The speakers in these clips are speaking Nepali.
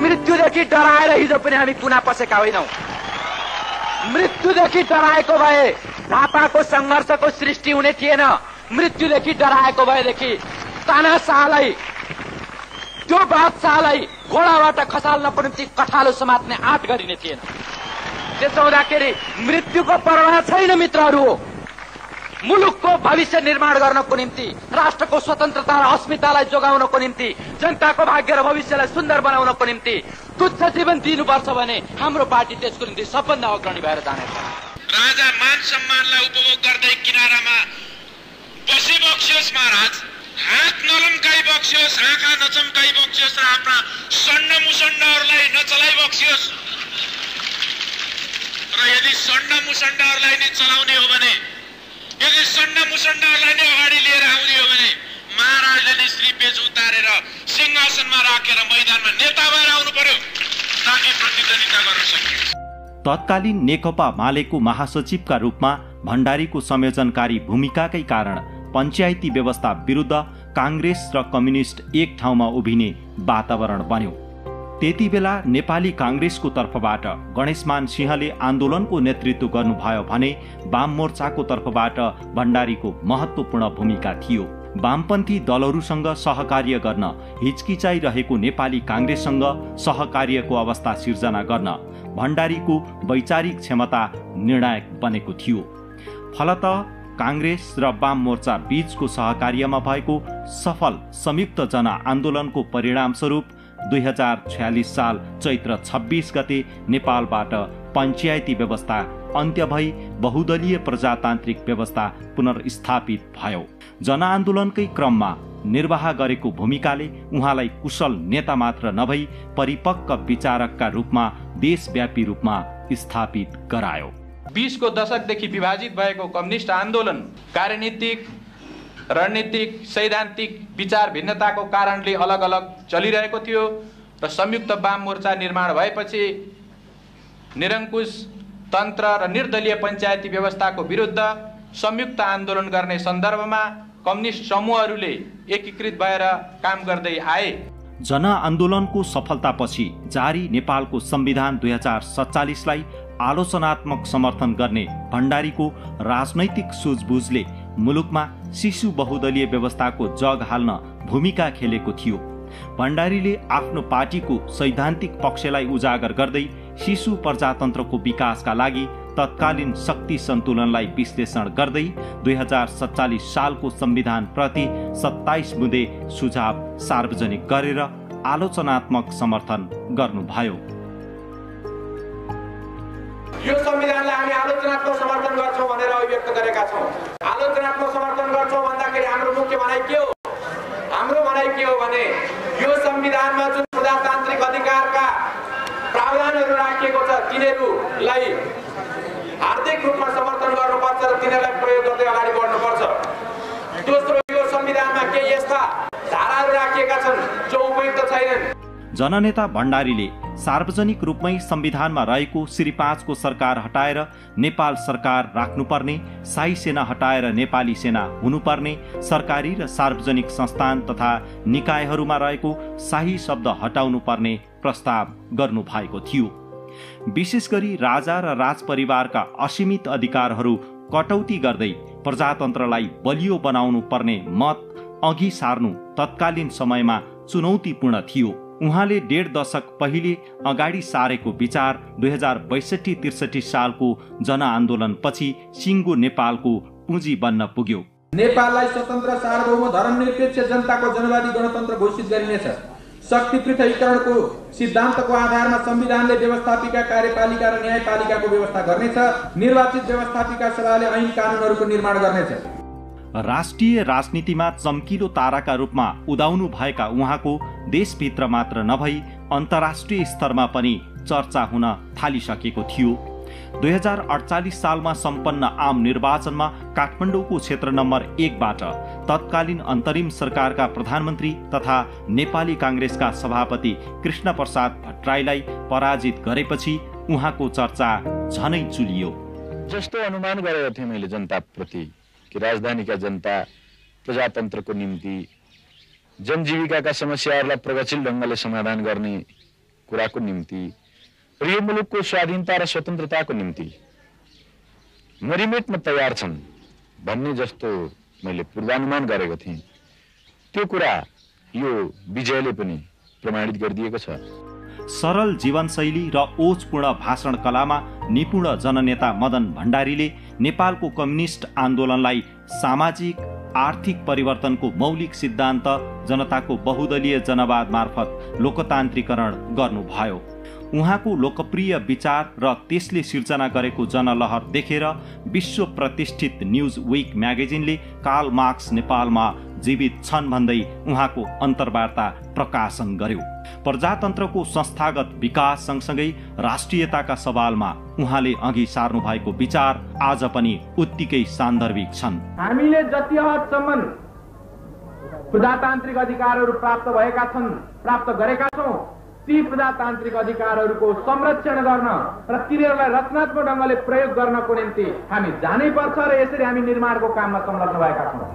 मृत्युदेखि डराएर हिजो पनि हामी कुना पसेका होइनौं। मृत्युदेखि डराएको भए झापाको संघर्षको सृष्टि हुने थिएन। मृत्युदेखि डराएको भएदेखि तानाशाहलाई, त्यो बादशाहलाई घोडाबाट खसाल्नको निम्ति कठालो समात्ने आँट गरिने थिएन। त्यसो हुँदाखेरि मृत्युको परवाह छैन मित्रहरू। हो मुलुकको भविष्य निर्माण गर्नको निम्ति, राष्ट्रको स्वतन्त्रता र अस्मितालाई जोगाउनको निम्ति, जनताको भाग्य र भविष्यलाई सुन्दर बनाउनको निम्ति तुच्छ जीवन दिनुपर्छ भने हाम्रो पार्टी त्यसको निम्ति सबभन्दा अग्रणी भएर जानेछ। राजा मान सम्मानलाई उपभोग गर्दै किनारामा बसी बक्सियोस् महाराज, हात नलम्काई बक्सियोस्, आँखा नचम्काई बक्सियोस् र आफ्ना सण्ड मुसण्डहरूलाई नचलाई बक्सियोस्। र यदि सण्ड मुसण्डहरूलाई नै चलाउने हो भने, यदि सण्ड मुसण्डहरूलाई नै अगाडि लिएर आउने हो भने महाराजले नै श्री पेज उतारेर सिंहासनमा राखेर मैदानमा नेता भएर आउनु पर्यो ताकि प्रतिद्वन्दिता गर्न सकियोस्। तत्कालीन नेकपा मालेको महासचिवका रूपमा भण्डारीको संयोजनकारी भूमिकाकै कारण पञ्चायती व्यवस्था विरुद्ध कांग्रेस र कम्युनिस्ट एक ठाउँमा उभिने वातावरण बन्यो। त्यतिबेला नेपाली कांग्रेसको तर्फबाट गणेशमान सिंहले आन्दोलनको नेतृत्व गर्नुभयो भने वाम मोर्चाको तर्फबाट भण्डारीको महत्त्वपूर्ण भूमिका थियो। वामपन्थी दलहरूसँग सहकार्य गर्न हिचकिचाइरहेको नेपाली कांग्रेससँग सहकार्यको अवस्था सिर्जना गर्न भण्डारीको वैचारिक क्षमता निर्णायक बनेको थियो। फलतः कांग्रेस र वाम मोर्चा बीचको सहकार्यमा भएको सफल संयुक्त जनआन्दोलनको परिणामस्वरूप 2046 साल चैत्र 26 गते नेपालबाट पञ्चायती व्यवस्था अन्त्य भई बहुदलीय प्रजातान्त्रिक व्यवस्था पुनर्स्थापित भयो। जनआन्दोलनकै क्रममा निर्वाह गरेको भूमिकाले उहाँलाई कुशल नेता मात्र नभई परिपक्व विचारकका रूपमा देशव्यापी रूपमा स्थापित गरायो। 20 को दशकदेखि विभाजित भएको कम्युनिस्ट आन्दोलन कार्यनीतिक, रणनीतिक, सैद्धान्तिक विचार भिन्नताको कारणले अलग अलग चलिरहेको थियो र संयुक्त वाम मोर्चा निर्माण भएपछि निरङ्कुश तन्त्र र निर्दलीय पञ्चायती व्यवस्थाको विरुद्ध संयुक्त आन्दोलन गर्ने सन्दर्भमा कम्युनिस्ट समूहहरूले एकीकृत भएर काम गर्दै आए। जनआन्दोलनको सफलतापछि जारी नेपालको संविधान 2047 लाई आलोचनात्मक समर्थन गर्ने भण्डारीको राजनैतिक सुझबुझले मुलुकमा शिशु बहुदलीय व्यवस्थाको जग हाल्न भूमिका खेलेको थियो। भण्डारीले आफ्नो पार्टीको सैद्धान्तिक पक्षलाई उजागर गर्दै शिशु प्रजातन्त्रको विकासका लागि तत्कालीन शक्ति सन्तुलनलाई विश्लेषण गर्दै 2047 सालको संविधान प्रति 27 बुँदे सुझाव सार्वजनिक गरेर आलोचनात्मक समर्थन गर्नुभयो। यो संविधानलाई हामी आलोचनात्मक समर्थन गर्छौं भनेर अभिव्यक्त गरेका छौं। आलोचनात्मक समर्थन गर्छौं भन्दाखेरि हाम्रो मुख्य भनाइ के हो? हाम्रो भनाइ के हो भने यो संविधानमा जुन प्रजातान्त्रिक अधिकारका प्रावधानहरू राखिएको छ तिनीहरूलाई हार्दिक रूपमा समर्थन गर्नुपर्छ र तिनीहरूलाई प्रयोग गर्दै अगाडि बढ्नुपर्छ। दोस्रो, यो संविधानमा केही यस्ता धाराहरू राखिएका छन् जो उपयुक्त छैनन्। जननेता भण्डारीले सार्वजनिक रूपमै संविधानमा रहेको श्री 5 को सरकार हटाएर नेपाल सरकार राख्नुपर्ने, शाही सेना हटाएर नेपाली सेना हुनुपर्ने, सरकारी र सार्वजनिक संस्थान तथा निकायहरूमा रहेको शाही शब्द हटाउनु पर्ने प्रस्ताव गर्नु भएको थियो। विशेष गरी राजा र राजपरिवारका असीमित अधिकारहरू कटौती गर्दै प्रजातन्त्रलाई बलियो बनाउनु पर्ने मत अघि सार्नु तत्कालीन समयमा चुनौतीपूर्ण थियो। उहाँले 1.5 दशक पहिले अगाडि सारेको विचार 2062-63 सालको जनआन्दोलनपछि सिङ्गो नेपालको पुँजी बन्न पुग्यो। नेपाललाई स्वतन्त्र सार्वभौम धर्मनिरपेक्ष जनताको जनवादी गणतन्त्र घोषित गरिनेछ। शक्ति पृथकीकरणको सिद्धान्तको आधारमा संविधानले व्यवस्थापिका, कार्यपालिका र न्यायपालिकाको व्यवस्था गर्नेछ। निर्वाचित व्यवस्थापिका सभाले ऐन कानुनहरूको निर्माण गर्नेछ। राष्ट्रिय राजनीतिमा चम्किलो ताराका रूपमा उदाउनु भएका उहाँको देशभित्र मात्र नभई अन्तर्राष्ट्रिय स्तरमा पनि चर्चा हुन थालिसकेको थियो। 2048 सालमा सम्पन्न आम निर्वाचनमा काठमाडौँको क्षेत्र नम्बर 1 बाट तत्कालीन अन्तरिम सरकारका प्रधानमन्त्री तथा नेपाली कांग्रेसका सभापति कृष्ण प्रसाद भट्टराईलाई पराजित गरेपछि उहाँको चर्चा झनै चुलियो। जस्तो अनुमान गरेको थिएँ मैले जनताप्रति कि राजधानीका जनता प्रजातन्त्रको निम्ति जनजीविकाका समस्याहरूलाई प्रगतिशील ढङ्गले समाधान गर्ने कुराको निम्ति र यो मुलुकको स्वाधीनता र स्वतन्त्रताको निम्ति मरिमेट्न तयार छन् भन्ने जस्तो मैले पूर्वानुमान गरेको थिएँ। त्यो कुरा यो विजयले पनि प्रमाणित गरिदिएको छ। सरल जीवनशैली र ओजपूर्ण भाषण कलामा निपुण जननेता मदन भण्डारीले नेपालको कम्युनिस्ट आन्दोलनलाई सामाजिक आर्थिक परिवर्तनको मौलिक सिद्धान्त जनताको बहुदलीय जनवाद मार्फत लोकतान्त्रिकरण गर्नुभयो। उहाँको लोकप्रिय विचार र त्यसले सिर्जना गरेको जनलहर देखेर विश्व प्रतिष्ठित न्युज विक म्यागजिनले कार्ल मार्क्स नेपालमा जीवित छन् भन्दै उहाँको अन्तर्वार्ता प्रकाशन गर्यो। प्रजातन्त्रको संस्थागत विकास सँगसँगै राष्ट्रियताका सवालमा उहाँले अघि सार्नु भएको विचार आज पनि उत्तिकै सान्दर्भिक छन्। हामीले जति हदसम्म प्रजातान्त्रिक अधिकारहरू प्राप्त गरेका छौं ती प्रजातान्त्रिक अधिकारहरूको संरक्षण गर्न र तिनीहरूलाई रचनात्मक ढंगले प्रयोग गर्नको निम्ति हामी जानै पर्छ र यसरी हामी निर्माणको काममा संलग्न भएका छौं।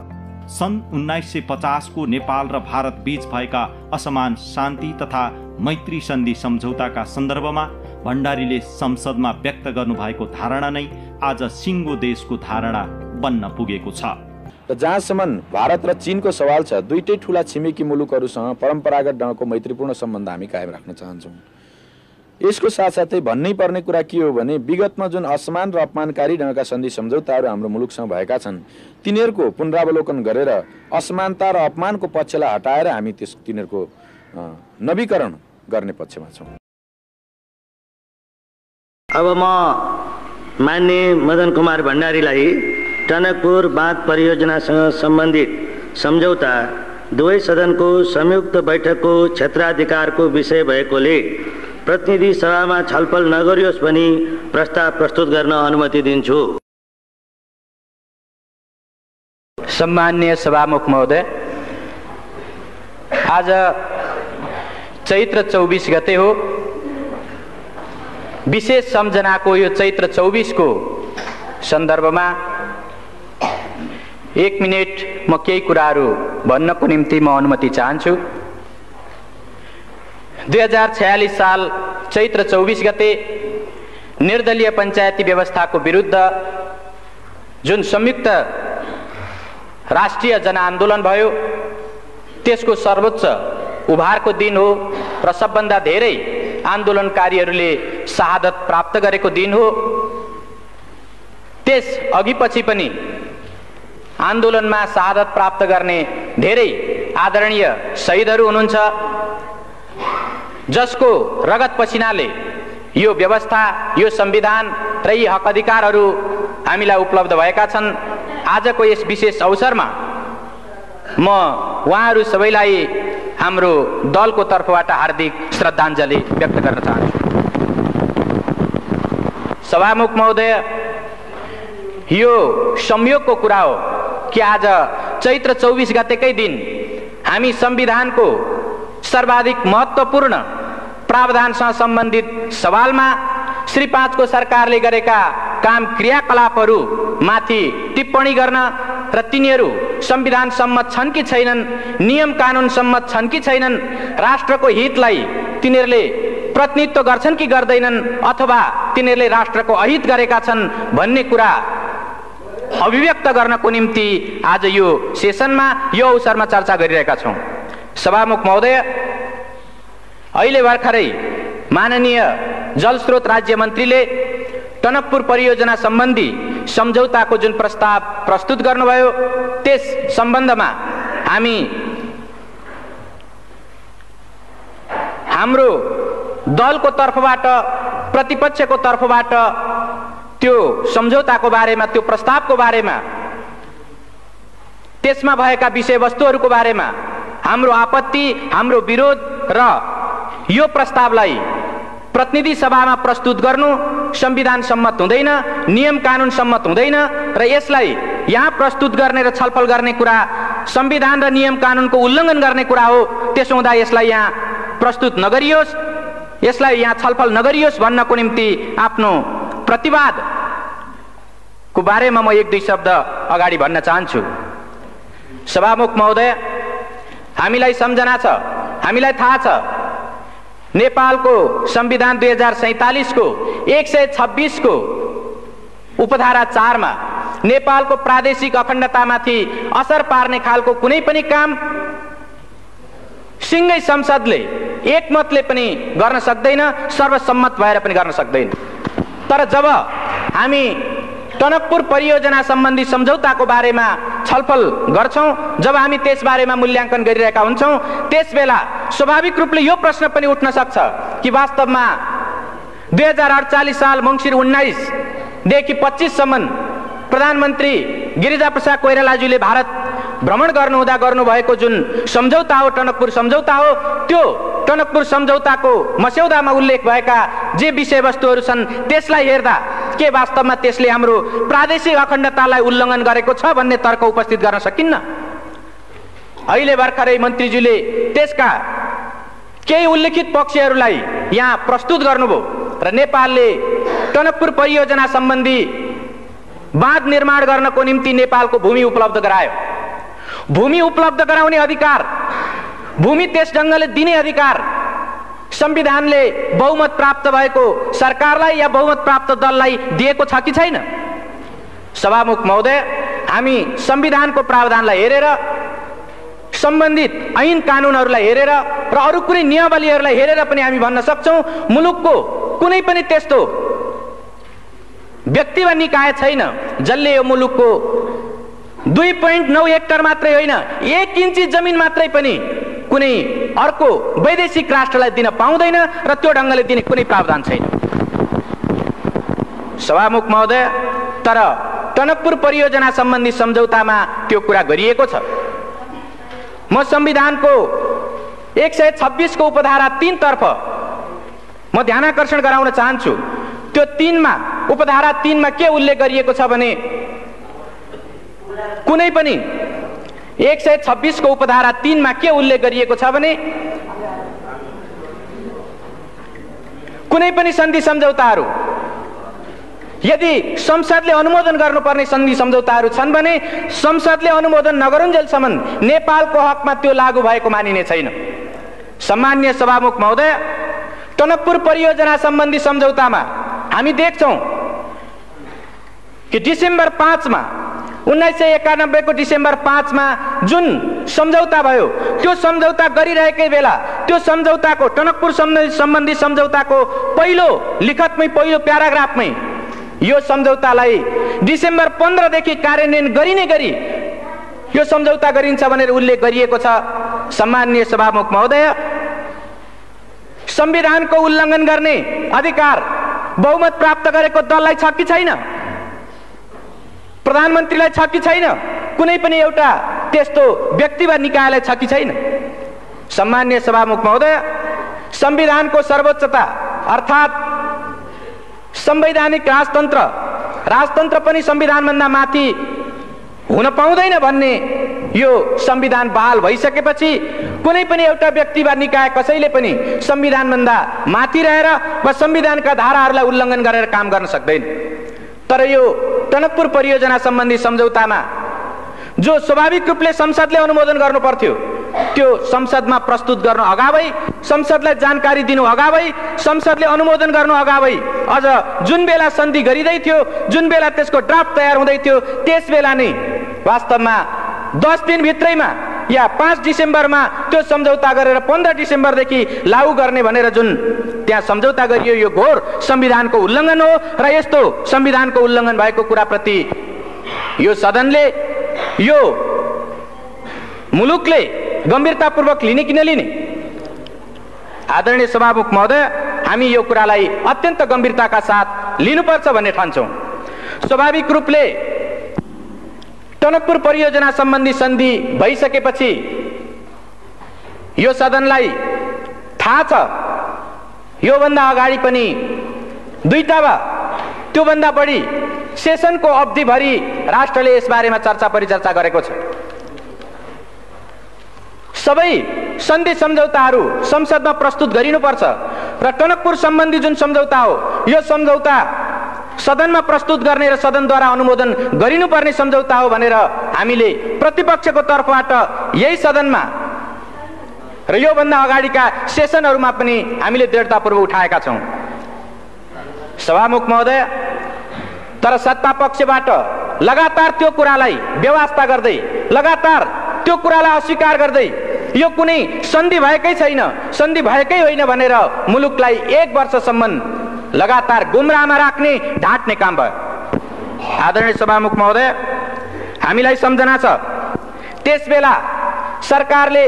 सन् 1950 को नेपाल र भारत बीच भएका असमान शान्ति तथा मैत्री सन्धि सम्झौताका सन्दर्भमा भण्डारीले संसदमा व्यक्त गर्नुभएको धारणा नै आज सिङ्गो देशको धारणा बन्न पुगेको छ। र जहाँसम्म भारत र चीनको सवाल छ, दुईटै ठूला छिमेकी मुलुकहरूसँग परम्परागत ढङ्गको मैत्रीपूर्ण सम्बन्ध हामी कायम राख्न चाहन्छौँ। यसको साथसाथै भन्नै पर्ने कुरा के हो भने विगतमा जुन असमान र अपमानकारी ढङ्गका सन्धि सम्झौताहरू हाम्रो मुलुकसँग भएका छन् तिनीहरूको पुनरावलोकन गरेर असमानता र अपमानको पक्षलाई हटाएर हामी तिनीहरूको नवीकरण गर्ने पक्षमा छौँ। अब म माननीय मदन कुमार भण्डारीलाई टनकपुर बाँध परियोजनासँग सम्बन्धित सम्झौता दुवै सदनको संयुक्त बैठकको क्षेत्राधिकारको विषय भएकोले प्रतिनिधि सभामा छलफल नगरियोस् भनी प्रस्ताव प्रस्तुत गर्न अनुमति दिन्छु। सम्माननीय सभामुख महोदय, आज चैत्र 24 गते हो। विशेष सम्झनाको यो चैत्र 24 को सन्दर्भमा 1 मिनेट म केही कुराहरू भन्नको निम्ति म अनुमति चाहन्छु। 2046 साल चैत्र 24 गते निर्दलीय पञ्चायती व्यवस्थाको विरुद्ध जुन संयुक्त राष्ट्रिय जनआन्दोलन भयो त्यसको सर्वोच्च उभारको दिन हो र सबभन्दा धेरै आन्दोलनकारीहरूले शहादत प्राप्त गरेको दिन हो। त्यस अघिपछि पनि आन्दोलनमा शहादत प्राप्त गर्ने धेरै आदरणीय शहीदहरू हुनुहुन्छ जसको रगत पसिनाले यो व्यवस्था, यो संविधान र यी हक अधिकारहरू हामीलाई उपलब्ध भएका छन्। आजको यस विशेष अवसरमा म उहाँहरू सबैलाई हाम्रो दलको तर्फबाट हार्दिक श्रद्धाञ्जली व्यक्त गर्न चाहन्छु। सभामुख महोदय, यो संयोगको कुरा हो कि आज चैत्र 24 गतेकै दिन हामी संविधानको सर्वाधिक महत्त्वपूर्ण प्रावधानसँग सम्बन्धित सवालमा श्री 5 को सरकारले गरेका काम क्रियाकलापहरू माथि टिप्पणी गर्न र तिनीहरू संविधान सम्मत छन् कि छैनन्, नियम कानुन सम्मत छन् कि छैनन्, राष्ट्रको हितलाई तिनीहरूले प्रतिनिधित्व गर्छन् कि गर्दैनन् अथवा तिनीहरूले राष्ट्रको अहित गरेका छन् भन्ने कुरा अभिव्यक्त गर्नको निम्ति आज यो सेसनमा, यो अवसरमा चर्चा गरिरहेका छौँ। सभामुख महोदय, अहिले भर्खरै माननीय जलस्रोत राज्य मन्त्रीले टनकपुर परियोजना सम्बन्धी सम्झौताको जुन प्रस्ताव प्रस्तुत गर्नुभयो त्यस सम्बन्धमा हाम्रो दलको तर्फबाट, प्रतिपक्षको तर्फबाट त्यो सम्झौताको बारेमा, त्यो प्रस्तावको बारेमा, त्यसमा भएका विषयवस्तुहरूको बारेमा हाम्रो आपत्ति, हाम्रो विरोध र यो प्रस्तावलाई प्रतिनिधि सभामा प्रस्तुत गर्नु संविधान सम्मत हुँदैन, नियम कानुन सम्मत हुँदैन र यसलाई यहाँ प्रस्तुत गर्ने र छलफल गर्ने कुरा संविधान र नियम कानुनको उल्लङ्घन गर्ने कुरा हो। त्यसो हुँदा यसलाई यहाँ प्रस्तुत नगरियोस्, यसलाई यहाँ छलफल नगरियोस् भन्नको निम्ति आफ्नो प्रतिवादको बारेमा म 1-2 शब्द अगाडि भन्न चाहन्छु। सभामुख महोदय, हामीलाई सम्झना छ, हामीलाई थाहा छ नेपालको संविधान 2047 को 126 को उपधारा 4 मा नेपालको प्रादेशिक अखण्डतामाथि असर पार्ने खालको कुनै पनि काम सिंगै संसदले एकमतले पनि गर्न सक्दैन, सर्वसम्मत भएर पनि गर्न सक्दैन। तर जब हामी टनकपुर परियोजना सम्बन्धी सम्झौताको बारेमा छलफल गर्छौं, जब हामी त्यस बारेमा मूल्याङ्कन गरिरहेका हुन्छौं, त्यसबेला स्वाभाविक रूपले यो प्रश्न पनि उठ्न सक्छ कि वास्तवमा 2048 साल मङ्सिर 19 देखि 25 सम्म प्रधानमन्त्री गिरिजाप्रसाद कोइरालाज्यूले भारत भ्रमण गर्नुहुँदा गर्नुभएको जुन सम्झौता हो, टनकपुर सम्झौता हो, त्यो टनकपुर सम्झौताको मस्यौदामा उल्लेख भएका जे विषयवस्तुहरू छन् त्यसलाई हेर्दा के वास्तवमा त्यसले हाम्रो प्रादेशिक अखण्डतालाई उल्लङ्घन गरेको छ भन्ने तर्क उपस्थित गर्न सकिन्न। अहिले भर्खरै मन्त्रीज्यूले त्यसका केही उल्लेखित पक्षहरूलाई यहाँ प्रस्तुत गर्नुभयो र नेपालले टनकपुर परियोजना सम्बन्धी बाँध निर्माण गर्नको निम्ति नेपालको भूमि उपलब्ध गरायो। भूमि उपलब्ध गराउने अधिकार, भूमि त्यस ढङ्गले दिने अधिकार संविधानले बहुमत प्राप्त भएको सरकारलाई या बहुमत प्राप्त दललाई दिएको छ कि छैन? सभामुख महोदय, हामी संविधानको प्रावधानलाई हेरेर, सम्बन्धित ऐन कानुनहरूलाई हेरेर र अरू कुनै नियमावलीहरूलाई हेरेर पनि हामी भन्न सक्छौं मुलुकको कुनै पनि त्यस्तो व्यक्ति वा निकाय छैन जसले यो मुलुकको 2.9 हेक्टर मात्रै होइन 1 इन्ची जमिन मात्रै पनि कुनै अर्को वैदेशिक राष्ट्रलाई दिन पाउँदैन र त्यो ढङ्गले दिने कुनै प्रावधान छैन। सभामुख महोदय, तर टनकपुर परियोजना सम्बन्धी सम्झौतामा त्यो कुरा गरिएको छ। म संविधानको 126 को उपधारा 3 तर्फ म ध्यानाकर्षण गराउन चाहन्छु। त्यो 3 मा उपधारा 3 मा के उल्लेख गरिएको छ भने कुनै पनि 126 को उपधारा 3 मा के उल्लेख गरिएको छ भने कुनै पनि सन्धि सम्झौताहरू यदि संसदले अनुमोदन गर्नुपर्ने सन्धि सम्झौताहरू छन् भने संसदले अनुमोदन नगरुन्जेलसम्म नेपालको हकमा त्यो लागू भएको मानिने छैन। सम्माननीय सभामुख महोदय, टनकपुर परियोजना सम्बन्धी सम्झौतामा हामी देख्छौं कि डिसेम्बर 5 मा 1991 को डिसेम्बर 5 मा जुन सम्झौता भयो त्यो सम्झौता गरिरहेकै बेला त्यो सम्झौताको टनकपुर सम्बन्धी सम्झौताको पहिलो लिखतमै पहिलो प्याराग्राफमै यो सम्झौतालाई डिसेम्बर 15 देखि कार्यान्वयन गरिने गरी यो सम्झौता गरिन्छ भनेर उल्लेख गरिएको छ। सम्माननीय सभामुख महोदय, संविधानको उल्लङ्घन गर्ने अधिकार बहुमत प्राप्त गरेको दललाई छ कि छैन? प्रधानमन्त्रीलाई छ कि छैन? कुनै पनि एउटा त्यस्तो व्यक्ति वा निकायलाई छ कि छैन? सम्माननीय सभामुख महोदय, संविधानको सर्वोच्चता अर्थात् संवैधानिक राजतन्त्र पनि संविधानभन्दा माथि हुन पाउँदैन भन्ने यो संविधान बहाल भइसकेपछि कुनै पनि एउटा व्यक्ति वा निकाय कसैले पनि संविधानभन्दा माथि रहेर वा संविधानका धाराहरूलाई उल्लङ्घन गरेर काम गर्न सक्दैन। तर यो टनकपुर परियोजना सम्बन्धी सम्झौतामा जो स्वाभाविक रूपले संसदले अनुमोदन गर्नु पर्थ्यो त्यो संसदमा प्रस्तुत गर्नु अगावै, संसदलाई जानकारी दिनु अगावै, संसदले अनुमोदन गर्नु अगावै, अझ जुन बेला सन्धि गरिँदै थियो, जुन बेला त्यसको ड्राफ्ट तयार हुँदै थियो, त्यस बेला नै वास्तवमा 10 दिन भित्रैमा या 5 डिसेम्बरमा त्यो सम्झौता गरेर 15 डिसेम्बरदेखि लागू गर्ने भनेर जुन त्यहाँ सम्झौता गरियो यो घोर संविधानको उल्लङ्घन हो र यस्तो संविधानको उल्लङ्घन भएको कुराप्रति यो सदनले, यो मुलुकले गम्भीरतापूर्वक लिने कि नलिने? आदरणीय सभामुख महोदय, हामी यो कुरालाई अत्यन्त गम्भीरताका साथ लिनुपर्छ भन्ने ठान्छौं। स्वाभाविक रूपले टनकपुर परियोजना सम्बन्धी सन्धि भइसकेपछि यो सदनलाई थाहा छ योभन्दा अगाडि पनि 2टा वा त्योभन्दा बढी सेसनको अवधिभरि राष्ट्रले यसबारेमा चर्चा परिचर्चा गरेको छ। सबै सन्धि सम्झौताहरू संसदमा प्रस्तुत गरिनुपर्छ र टनकपुर सम्बन्धी जुन सम्झौता हो यो सम्झौता सदनमा प्रस्तुत गर्ने र सदनद्वारा अनुमोदन गरिनुपर्ने सम्झौता हो भनेर हामीले प्रतिपक्षको तर्फबाट यही सदनमा र योभन्दा अगाडिका सेसनहरूमा पनि हामीले दृढतापूर्वक उठाएका छौँ। सभामुख महोदय, तर सत्ता पक्षबाट लगातार त्यो कुरालाई बेवास्ता गर्दै, लगातार त्यो कुरालाई अस्वीकार गर्दै यो कुनै सन्धि भएकै छैन, सन्धि भएकै होइन भनेर मुलुकलाई 1 वर्षसम्म लगातार गुमराहमा राख्ने, ढाँट्ने काम भयो। आदरणीय सभामुख महोदय, हामीलाई सम्झना छ त्यसबेला सरकारले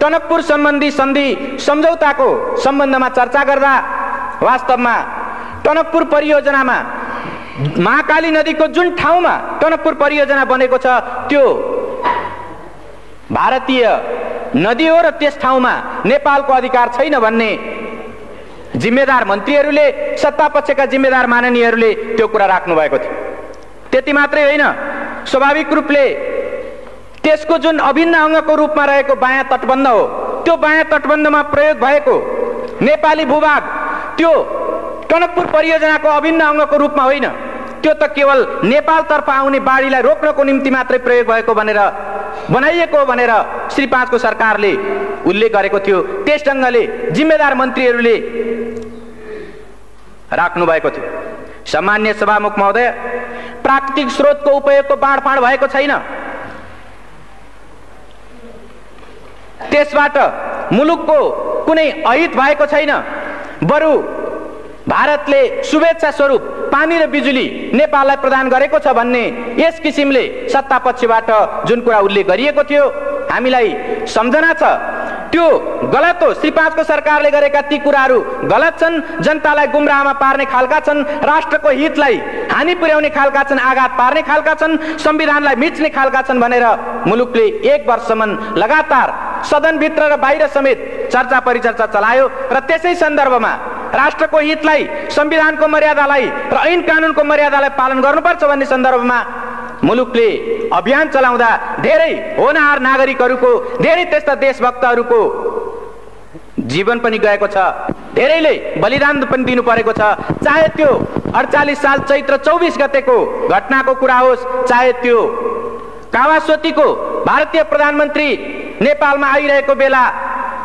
टनकपुर सम्बन्धी सन्धि सम्झौताको सम्बन्धमा चर्चा गर्दा वास्तवमा टनकपुर परियोजनामा महाकाली नदीको जुन ठाउँमा टनकपुर परियोजना बनेको छ त्यो भारतीय नदी हो र त्यस ठाउँमा नेपालको अधिकार छैन भन्ने जिम्मेदार मन्त्रीहरूले, सत्ता पक्षका जिम्मेदार माननीयहरूले त्यो कुरा राख्नु भएको थियो। त्यति मात्रै होइन, स्वाभाविक रूपले त्यसको जुन अभिन्न अङ्गको रूपमा रहेको बायाँ तटबन्ध हो, त्यो बायाँ तटबन्धमा प्रयोग भएको नेपाली भूभाग त्यो टनकपुर परियोजनाको अभिन्न अङ्गको रूपमा होइन, त्यो त केवल नेपालतर्फ आउने बाढीलाई रोक्नको निम्ति मात्रै प्रयोग भएको भनेर बनाइएको भनेर श्री 5 को सरकारले उल्लेख गरेको थियो। त्यस ढङ्गले जिम्मेदार मन्त्रीहरूले राख्नु भएको थियो। सम्मान्य सभामुख महोदय, प्राकृतिक स्रोतको उपयोगको बाँडफाँड भएको छैन, त्यसबाट मुलुकको कुनै अहित भएको छैन, बरु भारतले शुभेच्छा स्वरूप पानी र बिजुली नेपाललाई प्रदान गरेको छ भन्ने यस किसिमले सत्ता पक्षबाट जुन कुरा उल्लेख गरिएको थियो हामीलाई सम्झना छ त्यो गलत हो। श्री 5 को सरकारले गरेका ती कुराहरू गलत छन्, जनतालाई गुमराहमा पार्ने खालका छन्, राष्ट्रको हितलाई हानि पुर्याउने खालका छन्, आघात पार्ने खालका छन्, संविधानलाई मिच्ने खालका छन् भनेर मुलुकले 1 वर्षसम्म लगातार सदनभित्र र बाहिर समेत चर्चा परिचर्चा चलायो र त्यसै सन्दर्भमा राष्ट्रको हितलाई, संविधानको मर्यादालाई र ऐन कानुनको मर्यादालाई पालन गर्नुपर्छ भन्ने सन्दर्भमा मुलुकले अभियान चलाउँदा धेरै होनहार नागरिकहरूको, धेरै त्यस्ता देशभक्तहरूको जीवन पनि गएको छ, धेरैले बलिदान पनि दिनु परेको छ। चाहे त्यो 48 साल चैत्र 24 गतेको घटनाको कुरा होस्, चाहे त्यो कावासोतीको भारतीय प्रधानमन्त्री नेपालमा आइरहेको बेला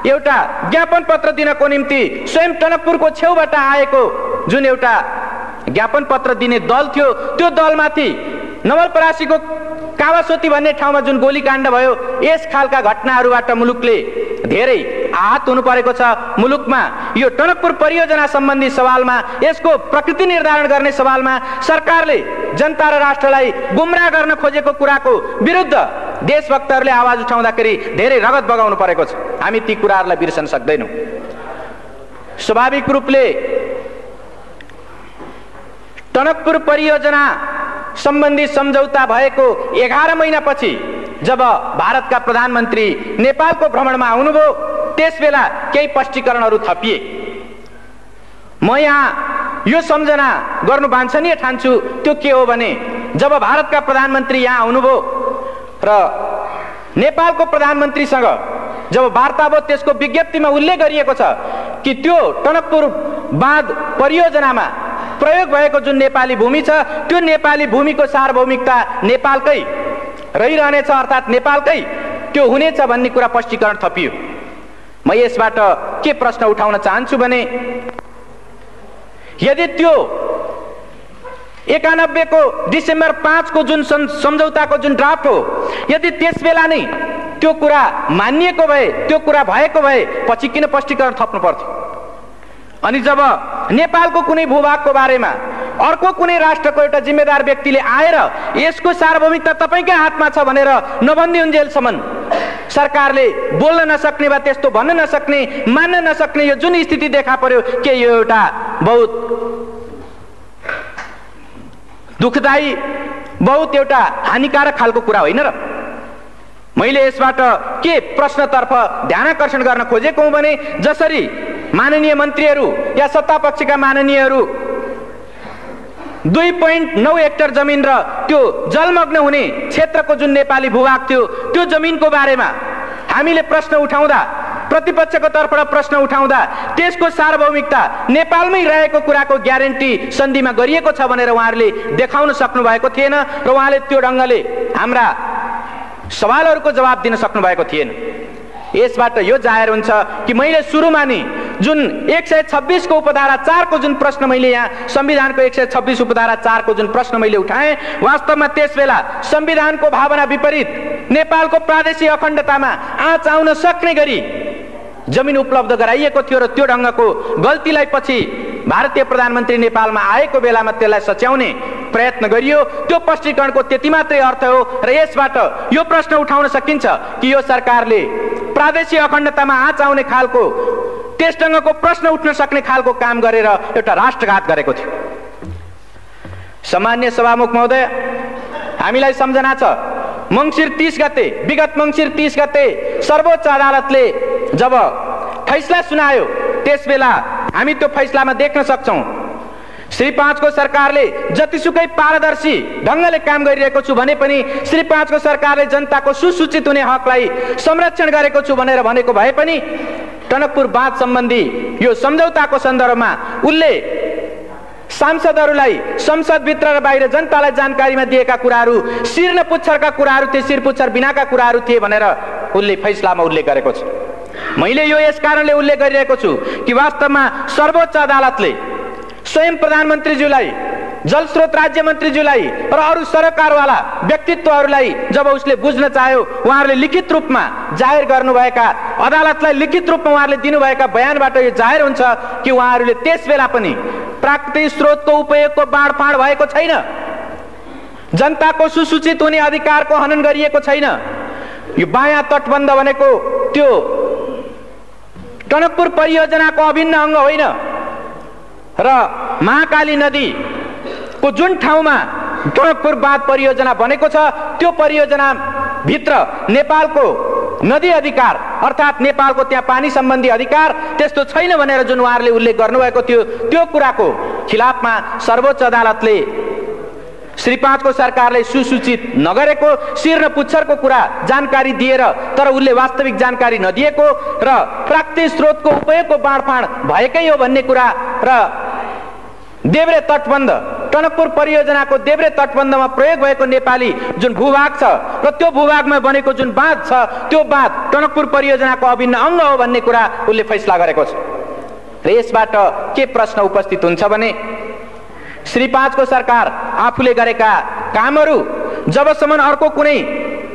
एउटा ज्ञापन पत्र दिनको निम्ति स्वयं टनकपुरको छेउबाट आएको जुन एउटा ज्ञापन पत्र दिने दल थियो, त्यो दलमाथि नवलपरासीको कावासोती भन्ने ठाउँमा जुन गोलीकाण्ड भयो, यस खालका घटनाहरूबाट मुलुकले धेरै आहत हुनु परेको छ। मुलुकमा यो टनकपुर परियोजना सम्बन्धी सवालमा, यसको प्रकृति निर्धारण गर्ने सवालमा सरकारले जनता र राष्ट्रलाई गुमराह गर्न खोजेको कुराको विरुद्ध देशभक्तहरूले आवाज उठाउँदाखेरि धेरै रगत बगाउनु परेको छ। हामी ती कुराहरूलाई बिर्सन सक्दैनौँ। स्वाभाविक रूपले टनकपुर परियोजना सम्बन्धी सम्झौता भएको 11 महिनापछि जब भारतका प्रधानमन्त्री नेपालको भ्रमणमा आउनुभयो त्यसबेला केही स्पष्टीकरणहरू थपिए। म यहाँ यो सम्झना गर्नु वाञ्छनीय ठान्छु। त्यो के हो भने जब भारतका प्रधानमन्त्री यहाँ आउनुभयो र नेपालको प्रधानमन्त्रीसँग जब वार्ता भयो त्यसको विज्ञप्तिमा उल्लेख गरिएको छ कि त्यो टनकपुर बाँध परियोजनामा प्रयोग भएको जुन नेपाली भूमि छ त्यो नेपाली भूमिको सार्वभौमिकता नेपालकै रहिरहनेछ, अर्थात् नेपालकै त्यो हुनेछ भन्ने कुरा स्पष्टीकरण थपियो। म यसबाट के प्रश्न उठाउन चाहन्छु भने यदि त्यो 91 को डिसेम्बर 5 को जुन सम्झौताको जुन ड्राफ्ट हो, यदि त्यस बेला नै त्यो कुरा मानिएको भए, त्यो कुरा भएको भए पछि किन स्पष्टीकरण थप्नु पर्थ्यो? अनि जब नेपालको कुनै भूभागको बारेमा अर्को कुनै राष्ट्रको एउटा जिम्मेदार व्यक्तिले आएर यसको सार्वभौमिकता तपाईकै हातमा छ भनेर नभन्दिउन्जेलसम्म सरकारले बोल्न नसक्ने वा त्यस्तो भन्न नसक्ने, मान्न नसक्ने यो जुन स्थिति देखा पर्यो, के यो एउटा बहुत दुःखदायी, बहुत एउटा हानिकारक खालको कुरा होइन र? मैले यसबाट के प्रश्नतर्फ ध्यानाकर्षण गर्न खोजेको हुँ भने जसरी माननीय मन्त्रीहरू या सत्ता पक्षका माननीयहरू 2.9 हेक्टर जमिन र त्यो जलमग्न हुने क्षेत्रको जुन नेपाली भूभाग थियो त्यो जमिनको बारेमा हामीले प्रश्न उठाउँदा, प्रतिपक्षको तर्फबाट प्रश्न उठाउँदा त्यसको सार्वभौमिकता नेपालमै रहेको कुराको ग्यारेन्टी सन्धिमा गरिएको छ भनेर उहाँहरूले देखाउन सक्नु भएको थिएन र उहाँले त्यो ढङ्गले हाम्रा सवालहरूको जवाब दिन सक्नु भएको थिएन। यसबाट यो जाहेर हुन्छ कि मैले सुरुमा नि जुन 126 को उपधारा 4 को जुन प्रश्न मैले यहाँ संविधानको 126 उपधारा 4 को जुन प्रश्न मैले उठाएँ, वास्तवमा त्यसबेला संविधानको भावना विपरीत नेपालको प्रादेशिक अखण्डतामा आँच आउन सक्ने गरी जमिन उपलब्ध गराइएको थियो र त्यो ढङ्गको गल्तीलाई पछि भारतीय प्रधानमन्त्री नेपालमा आएको बेलामा त्यसलाई सच्याउने प्रयत्न गरियो। त्यो स्पष्टीकरणको त्यति मात्रै अर्थ हो र यसबाट यो प्रश्न उठाउन सकिन्छ कि यो सरकारले प्रादेशिक अखण्डतामा आँच आउने खालको त्यस ढङ्गको प्रश्न उठ्न सक्ने खालको काम गरेर एउटा राष्ट्रघात गरेको थियो। सम्मान्य सभामुख महोदय, हामीलाई सम्झना छ मङ्सिर 30 गते, विगत मङ्सिर 30 गते सर्वोच्च अदालतले जब फैसला सुनायो त्यसबेला हामी त्यो फैसलामा देख्न सक्छौं श्री 5 को सरकारले जतिसुकै पारदर्शी ढङ्गले काम गरिरहेको छु भने पनि श्री 5 को सरकारले जनताको सुसूचित हुने हकलाई संरक्षण गरेको छु भनेर भनेको भए पनि टनकपुर बाँध सम्बन्धी यो सम्झौताको सन्दर्भमा उनले सांसदहरूलाई संसदभित्र र बाहिर जनतालाई जानकारीमा दिएका कुराहरू शिर न पुच्छरका कुराहरू थिए, शिर पुच्छर बिनाका कुराहरू थिए भनेर उनले फैसलामा उल्लेख गरेको छ। मैले यो यस कारणले उल्लेख गरिरहेको छु कि वास्तवमा सर्वोच्च अदालतले स्वयं प्रधानमन्त्रीज्यूलाई, जलस्रोत राज्य मन्त्रीज्यूलाई र अरू सरकारवाला व्यक्तित्वहरूलाई जब उसले बुझ्न चाह्यो, उहाँहरूले लिखित रूपमा जाहेर गर्नुभएका, अदालतलाई लिखित रूपमा उहाँहरूले दिनुभएका बयानबाट यो जाहेर हुन्छ कि उहाँहरूले त्यसबेला पनि प्राकृतिक स्रोतको उपयोगको बाँडफाँड भएको छैन, जनताको सुसूचित हुने अधिकारको हनन गरिएको छैन। यो बायाँ तटबन्ध भनेको त्यो टनकपुर परियोजनाको अभिन्न अङ्ग होइन र महाकाली नदी को जुन ठाउँमा टनकपुर बाँध परियोजना बनेको छ त्यो परियोजना भित्र नेपालको नदी अधिकार अर्थात् नेपालको त्यहाँ पानी सम्बन्धी अधिकार त्यस्तो छैन भनेर जुन उहाँहरूले उल्लेख गर्नुभएको थियो, त्यो कुराको खिलाफमा सर्वोच्च अदालतले श्री 5 को सरकारले सुसूचित नगरेको, शिर न पुच्छरको कुरा जानकारी दिएर तर उसले वास्तविक जानकारी नदिएको र प्राकृतिक स्रोतको उपयोगको बाँडफाँड भएकै हो भन्ने कुरा र देब्रे तटबन्ध, टनकपुर परियोजनाको देब्रे तटबन्धमा प्रयोग भएको नेपाली जुन भूभाग छ र त्यो भूभागमा बनेको जुन बाँध छ त्यो बाँध टनकपुर परियोजनाको अभिन्न अङ्ग हो भन्ने कुरा उनले फैसला गरेको छ। र यसबाट के प्रश्न उपस्थित हुन्छ भने श्री 5 को सरकार आफूले गरेका कामहरू जबसम्म अर्को कुनै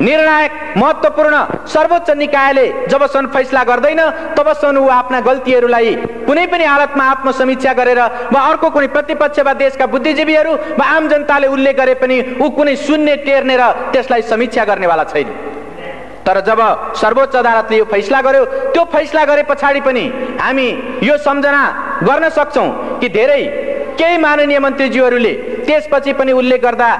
निर्णायक महत्त्वपूर्ण सर्वोच्च निकायले जबसम्म फैसला गर्दैन तबसम्म ऊ आफ्ना गल्तीहरूलाई कुनै पनि हालतमा आत्मसमीक्षा गरेर वा अर्को कुनै प्रतिपक्ष वा देशका बुद्धिजीवीहरू वा आम जनताले उल्लेख गरे पनि ऊ कुनै सुन्ने, टेर्ने र त्यसलाई समीक्षा गर्नेवाला छैन। तर जब सर्वोच्च अदालतले यो फैसला गर्यो, त्यो फैसला गरे पछाडि पनि हामी यो सम्झना गर्न सक्छौं कि धेरै केही माननीय मन्त्रीज्यूहरूले त्यसपछि पनि उल्लेख गर्दा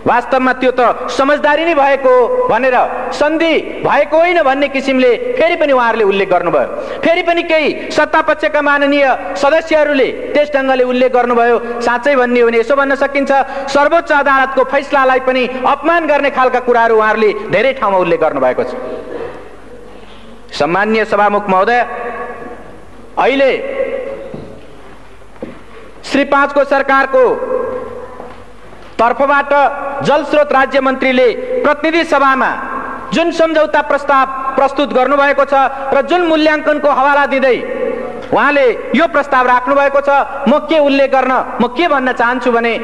वास्तवमा त्यो त समझदारी नै भएको भनेर, सन्धि भएको होइन भन्ने किसिमले फेरि पनि उहाँहरूले उल्लेख गर्नुभयो। फेरि पनि केही सत्तापक्षका माननीय सदस्यहरूले त्यस ढङ्गले उल्लेख गर्नुभयो। साँच्चै भन्ने हो भने यसो भन्न सकिन्छ सर्वोच्च अदालतको फैसलालाई पनि अपमान गर्ने खालका कुराहरू उहाँहरूले धेरै ठाउँमा उल्लेख गर्नुभएको छ। सम्माननीय सभामुख महोदय, अहिले श्री 5 को सरकारको तर्फबाट जलस्रोत राज्य मन्त्रीले प्रतिनिधि सभामा जुन सम्झौता प्रस्ताव प्रस्तुत गर्नुभएको छ र जुन मूल्याङ्कनको हवाला दिँदै उहाँले यो प्रस्ताव राख्नु भएको छ, म के उल्लेख गर्न, म के भन्न चाहन्छु भने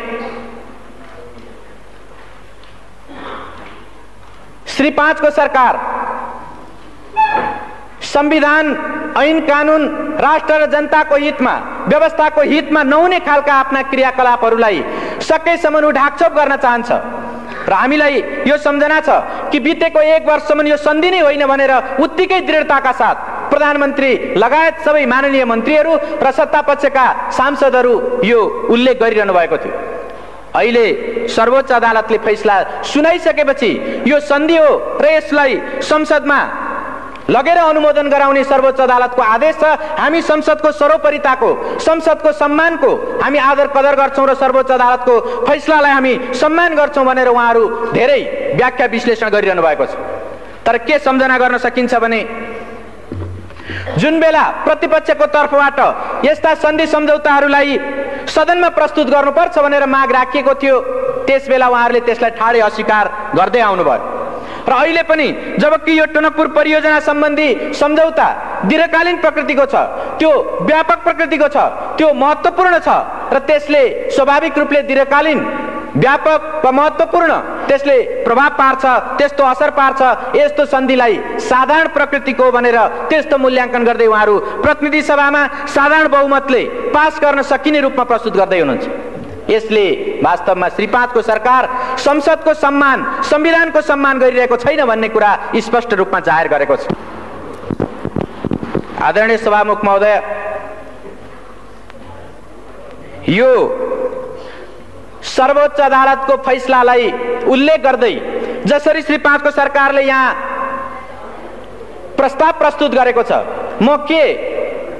श्री 5 को सरकार संविधान, ऐन कानून, राष्ट्र र जनताको हितमा, व्यवस्थाको हितमा नहुने खालका आफ्ना क्रियाकलापहरूलाई सकेसम्म ढाकछोप गर्न चाहन्छ र हामीलाई यो सम्झना छ कि बितेको 1 वर्षसम्म यो सन्धि नै होइन भनेर उत्तिकै दृढताका साथ प्रधानमन्त्री लगायत सबै माननीय मन्त्रीहरू र सत्तापक्षका सांसदहरू यो उल्लेख गरिरहनु भएको थियो। अहिले सर्वोच्च अदालतले फैसला सुनाइसकेपछि यो सन्धि हो र यसलाई संसदमा लगेर अनुमोदन गराउने सर्वोच्च अदालतको आदेश छ। हामी संसदको सर्वोपरिताको, संसदको सम्मानको हामी आदर कदर गर्छौं र सर्वोच्च अदालतको फैसलालाई हामी सम्मान गर्छौं भनेर उहाँहरू धेरै व्याख्या विश्लेषण गरिरहनु भएको छ। तर के सम्झना गर्न सकिन्छ भने जुन बेला प्रतिपक्षको तर्फबाट यस्ता सन्धि सम्झौताहरूलाई सदनमा प्रस्तुत गर्नुपर्छ भनेर माग राखिएको थियो, त्यसबेला उहाँहरूले त्यसलाई ठाडै अस्वीकार गर्दै आउनुभयो र अहिले पनि जबकि यो टनकपुर परियोजना सम्बन्धी सम्झौता दीर्घकालीन प्रकृतिको छ, त्यो व्यापक प्रकृतिको छ, त्यो महत्त्वपूर्ण छ र त्यसले स्वाभाविक रूपले दीर्घकालीन व्यापक व महत्त्वपूर्ण त्यसले प्रभाव पार्छ, त्यस्तो असर पार्छ, यस्तो सन्धिलाई साधारण प्रकृतिको भनेर त्यस्तो मूल्याङ्कन गर्दै उहाँहरू प्रतिनिधि सभामा साधारण बहुमतले पास गर्न सकिने रूपमा प्रस्तुत गर्दै हुनुहुन्छ। यसले वास्तवमा श्री 5 को सरकार संसदको सम्मान, संविधानको सम्मान गरिरहेको छैन भन्ने कुरा स्पष्ट रूपमा जाहेर गरेको छ। आदरणीय सभामुख महोदय, यो सर्वोच्च अदालतको फैसलालाई उल्लेख गर्दै जसरी श्री 5 को सरकारले यहाँ प्रस्ताव प्रस्तुत गरेको छ, म के